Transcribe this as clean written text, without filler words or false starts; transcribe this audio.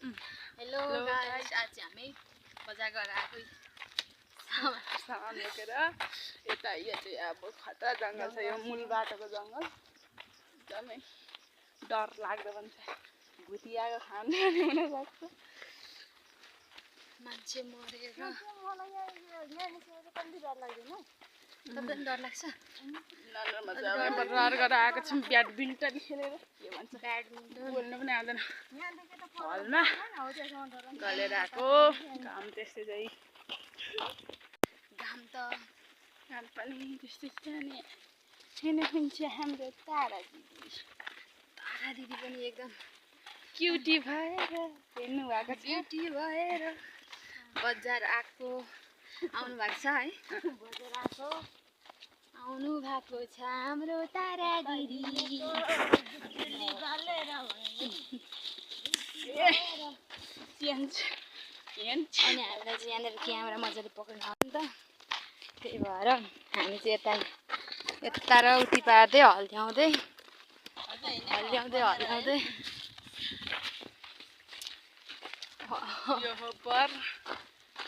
Hello guys, आज हामी बजार गएर आएको सामान बोकेर यता यो चाहिँ अब खतरा जङ्गल छ। यो मूल बाटोको जङ्गल एकदमै डर लाग्दो पनि छ। भुतियाको खाने हुन सक्छ। मान्छे मरेर मलाई यहाँ निस्केर कति डर लाग्दैन। तपाईलाई डर लाग्छ? नन्दनमा चाहिँ अब डर गरेर आएको छौँ ब्याडमिन्टन खेलेर। के भन्छ ब्याडमिन्टन बोल्नु पनि आउँदैन। यहाँदेखि त हलमा हो त्यसमा डर गलेर आएको काम त्यस्तै चाहिँ घाम त काम पनि त्यस्तै छ नि। हेर्नुहुन्छ हाम्रो तारा दिदी। तारा दिदी पनि एकदम क्युटी भएर हेर्नु भएको छ। ब्युटी भएर बजार आएको आउनु भएको छ है। बजार आएको आउनु भएको छ हाम्रो तारा दिदी। अनि हामीलाई चाहिँ यहाँनिर क्यामेरा मजाले पक्रिनु आउँछ नि त, त्यही भएर हामी चाहिँ यता र उति पार्दै हल्ल्याउँदै यो हो पर